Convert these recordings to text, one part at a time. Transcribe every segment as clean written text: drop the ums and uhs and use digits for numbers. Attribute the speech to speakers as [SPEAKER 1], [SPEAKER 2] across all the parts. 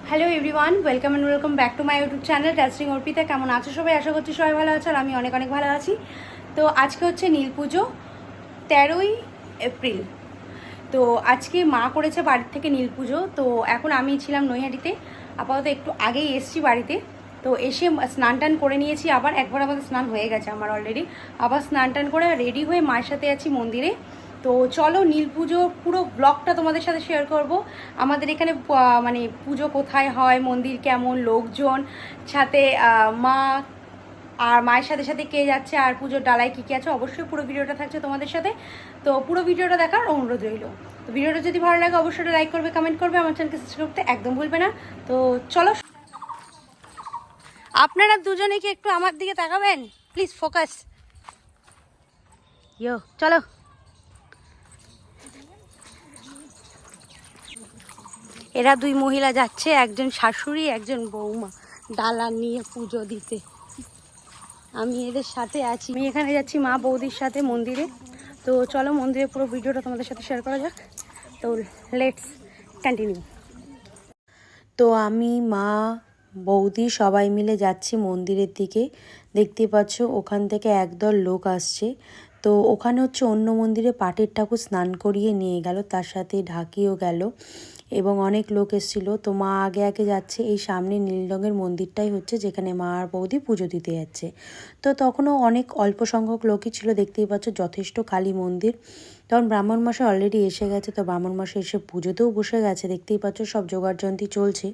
[SPEAKER 1] Hello everyone, welcome and welcome back to my YouTube channel tasting Arpita. কেমন আছো সবাই? আশা করছি সবাই ভালো আছে আর আমি অনেক অনেক ভালো আছি। তো আজকে হচ্ছে নীল পুজো, 13ই এপ্রিল। তো আজকে মা করেছে বাড়ির থেকে নীল পুজো। তো এখন আমি ছিলাম নৈহাটিতে, আপাতত একটু আগেই এসছি বাড়িতে। তো এসে স্নান টান করে নিয়েছি, আবার একবার আমাদের স্নান হয়ে গেছে আমার অলরেডি। আবার স্নান টান করে রেডি হয়ে মায়ের সাথে আছি মন্দিরে। তো চলো নীল পুজো পুরো ব্লগটা তোমাদের সাথে শেয়ার করব। আমাদের এখানে মানে পুজো কোথায় হয়, মন্দির কেমন, লোকজন, সাথে মা আর মায়ের সাথে সাথে কে যাচ্ছে, আর পুজোর ডালায় কী কী আছে, অবশ্যই পুরো ভিডিওটা থাকছে তোমাদের সাথে। তো পুরো ভিডিওটা দেখার অনুরোধ রইল। তো ভিডিওটা যদি ভালো লাগে অবশ্যই লাইক করবে, কমেন্ট করবে, আমার চ্যানেলকে সাবস্ক্রাইব করতে একদম ভুলবে না। তো চলো, আপনারা দুজনে কি একটু আমার দিকে তাকাবেন প্লিজ? ফোকাস। ইয়ো চলো। এরা দুই মহিলা যাচ্ছে, একজন শাশুড়ি একজন বৌমা, ডালা নিয়ে পুজো দিতে। আমি এদের সাথে আছি, আমি এখানে যাচ্ছি মা বৌদির সাথে মন্দিরে। তো চলো মন্দিরে পুরো ভিডিওটা তোমাদের সাথে শেয়ার করা যাক। তো লেটস কন্টিনিউ। তো আমি মা বৌদি সবাই মিলে যাচ্ছি মন্দিরের দিকে। দেখতে পাচ্ছ ওখান থেকে একদল লোক আসছে। তো ওখানে হচ্ছে অন্য মন্দিরে পাটের ঠাকুর স্নান করিয়ে নিয়ে গেল, তার সাথে ঢাকিও গেল এবং অনেক লোক এসেছিল। তো মা আগে আগে যাচ্ছে, এই সামনে নীল রঙের মন্দিরটাই হচ্ছে যেখানে মা আর বৌদি পুজো দিতে যাচ্ছে। তো তখনও অনেক অল্প সংখ্যক লোকই ছিল, দেখতেই পাচ্ছ যথেষ্ট কালী মন্দির। তখন ব্রাহ্মণ মশাই অলরেডি এসে গেছে, তো ব্রাহ্মণ মশাই এসে পুজোতেও বসে গেছে। দেখতেই পাচ্ছ সব জোগাড়যন্ত্রী চলছে।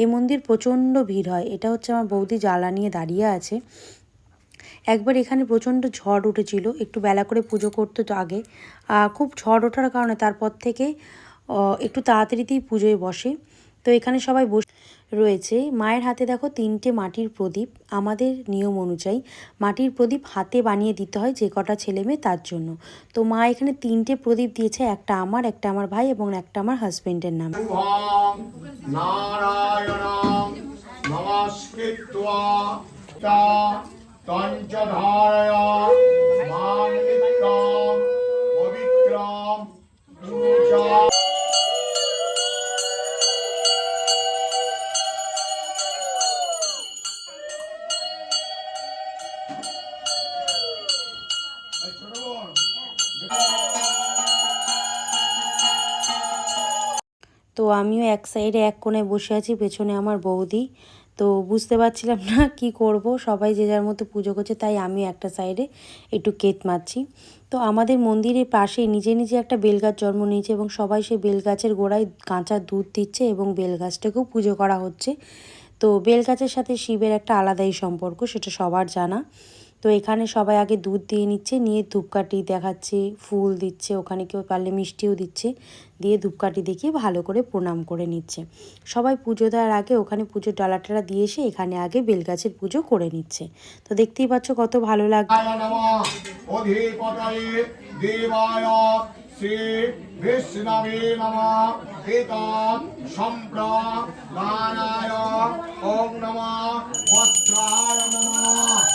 [SPEAKER 1] এই মন্দির প্রচণ্ড ভিড় হয়। এটা হচ্ছে আমার বৌদি জ্বালা নিয়ে দাঁড়িয়ে আছে। একবার এখানে প্রচণ্ড ঝড় উঠেছিল, একটু বেলা করে পুজো করতো তো আগে। খুব ঝড় ওঠার কারণে তারপর থেকে একটু তাড়াতাড়িতেই পুজোয় বসে। তো এখানে সবাই বসে রয়েছে। মায়ের হাতে দেখো 3টে মাটির প্রদীপ। আমাদের নিয়ম অনুযায়ী মাটির প্রদীপ হাতে বানিয়ে দিতে হয় যে কটা ছেলে মেয়ে তার জন্য। তো মা এখানে 3টে প্রদীপ দিয়েছে, একটা আমার, একটা আমার ভাই এবং একটা আমার হাজবেন্ডের নাম। তো আমিও এক সাইডে এক কোণে বসে আছি, পেছনে আমার বৌদি। তো বুঝতে পারছিলাম না কি করব, সবাই যে যার মতো পুজো করছে, তাই আমিও একটা সাইডে একটু কেত মারছি। তো আমাদের মন্দিরের পাশে নিজে নিজে একটা বেলগাছ জন্ম নিয়েছে এবং সবাই সেই বেলগাছের গোড়ায় কাঁচা দুধ দিচ্ছে এবং বেলগাছটাকেও পুজো করা হচ্ছে। তো বেলগাছের সাথে শিবের একটা আলাদাই সম্পর্ক, সেটা সবার জানা। তো এখানে সবাই আগে দুধ দিয়ে নিচ্ছে, নিয়ে ধূপকাঠি দেখাচ্ছে, ফুল দিচ্ছে, ওখানে কেউ পারলে মিষ্টিও দিচ্ছে, দিয়ে ধূপকাঠি দেখিয়ে ভালো করে প্রণাম করে নিচ্ছে। সবাই পুজো দেওয়ার আগে ওখানে পুজোর ডালা টালা দিয়ে এসে এখানে আগে বেলগাছের পুজো করে নিচ্ছে। তো দেখতেই পাচ্ছ কত ভালো লাগছে। শ্রী বিষ্ণবে নমঃ এতৎ সম্প্রদানায় ওম নমঃ বস্ত্রায় নমঃ।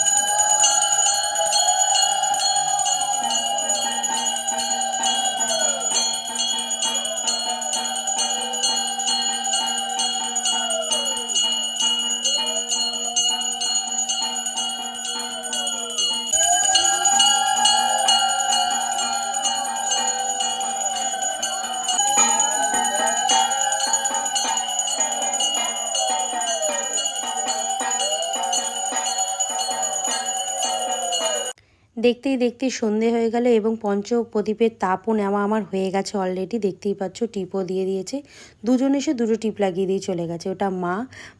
[SPEAKER 1] দেখতেই দেখতেই সন্ধে হয়ে গেল এবং পঞ্চপ্রদীপের তাপও নেওয়া আমার হয়ে গেছে অলরেডি। দেখতেই পাচ্ছ টিপও দিয়ে দিয়েছে, দুজন এসে দুটো টিপ লাগিয়ে দিয়ে চলে গেছে। ওটা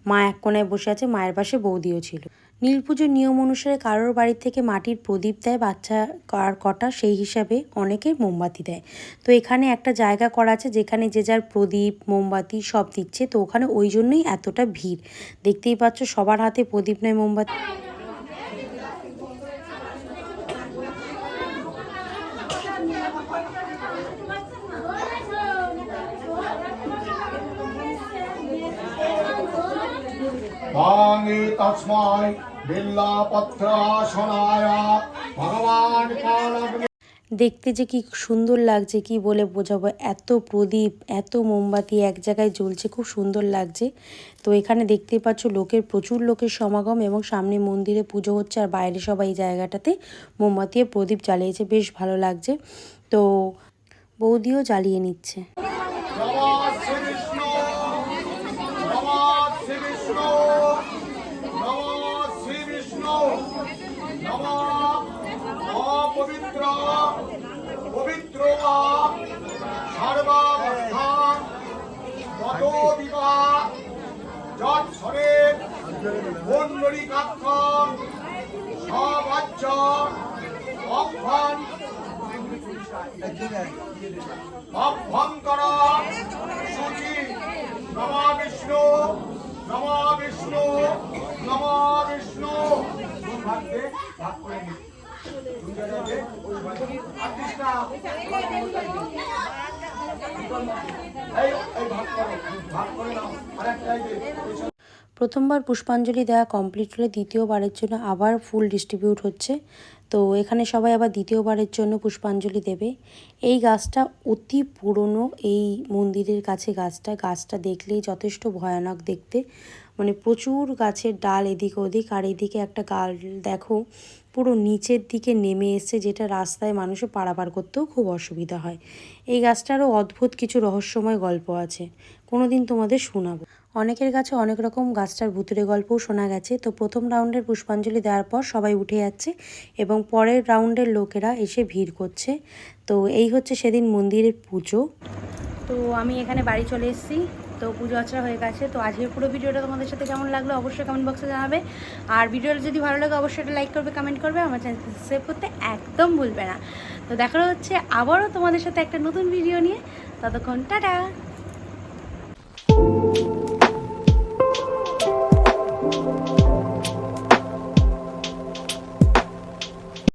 [SPEAKER 1] মা এক কোনায় বসে আছে, মায়ের পাশে বৌদিও ছিল। নীল পুজোর নিয়ম অনুসারে কারোর বাড়ির থেকে মাটির প্রদীপ দেয় বাচ্চা আর কটা, সেই হিসাবে অনেকে মোমবাতি দেয়। তো এখানে একটা জায়গা করা আছে যেখানে যে যার প্রদীপ মোমবাতি সব দিচ্ছে। তো ওখানে ওই জন্যই এতটা ভিড়। দেখতেই পাচ্ছ সবার হাতে প্রদীপ নয় মোমবাতি।
[SPEAKER 2] भांगे तस्मै बिल्लापत्रासनाय भगवान कालग्नि।
[SPEAKER 1] দেখতে যে কি সুন্দর লাগছে কি বলে বোঝাবো, এত প্রদীপ এত মোমবাতি এক জায়গায় জ্বলছে, খুব সুন্দর লাগছে। তো এখানে দেখতেই পাচ্ছ প্রচুর লোকের সমাগম এবং সামনে মন্দিরে পুজো হচ্ছে আর বাইরে সবাই এই জায়গাটাতে মোমবাতি আর প্রদীপ জ্বালিয়েছে, বেশ ভালো লাগছে। তো বৌদিও জ্বালিয়ে নিচ্ছে।
[SPEAKER 2] নমঃ শ্রী বিষ্ণু, নমঃ শ্রী বিষ্ণু, নমঃ শ্রী বিষ্ণু, নমঃ অপবিত্র পবিত্র বা সর্বাবস্থান মতো বিবাহ যৎ স্বরের পুণ্ডরীকাক্ষ সবাচ্য অভ্যান অভ্যঙ্কর সূচি নমঃ বিষ্ণু, নমঃ বিষ্ণু, নমঃ বিষ্ণু। ভাগ করে নিই।
[SPEAKER 1] প্রথমবার পুষ্পাঞ্জলি দেওয়া কমপ্লিট হলে দ্বিতীয়বারের জন্য আবার ফুল ডিস্ট্রিবিউট হচ্ছে। তো এখানে সবাই আবার দ্বিতীয়বারের জন্য পুষ্পাঞ্জলি দেবে। এই গাছটা অতি পুরনো, এই মন্দিরের কাছে গাছটা দেখলেই যথেষ্ট ভয়ানক দেখতে, মানে প্রচুর গাছের ডাল এদিক ওদিক, আর এদিকে একটা গাল দেখো পুরো নিচের দিকে নেমে এসছে, যেটা রাস্তায় মানুষে পারাপার করতেও খুব অসুবিধা হয়। এই গাছটারও অদ্ভুত কিছু রহস্যময় গল্প আছে, কোনো দিন তোমাদের শোনাবো। অনেকের কাছে অনেক রকম গাছটার ভুতুরে গল্পও শোনা গেছে। তো প্রথম রাউন্ডের পুষ্পাঞ্জলি দেওয়ার পর সবাই উঠে যাচ্ছে এবং পরের রাউন্ডের লোকেরা এসে ভিড় করছে। তো এই হচ্ছে সেদিন মন্দিরের পুজো। তো আমি এখানে বাড়ি চলে এসেছি, তো পুজো আচরা হয়ে গেছে। তো আজকের পুরো ভিডিওটা তোমাদের সাথে কেমন লাগলো অবশ্যই কমেন্ট বক্সে জানাবে। আর ভিডিওটা যদি ভালো লাগে অবশ্যই একটা লাইক করবে, কমেন্ট করবে, আমার চ্যানেলকে সাবস্ক্রাইব করতে একদম ভুলবে না। তো দেখা হচ্ছে আবারও তোমাদের সাথে একটা নতুন ভিডিও নিয়ে, ততক্ষণ টাটা।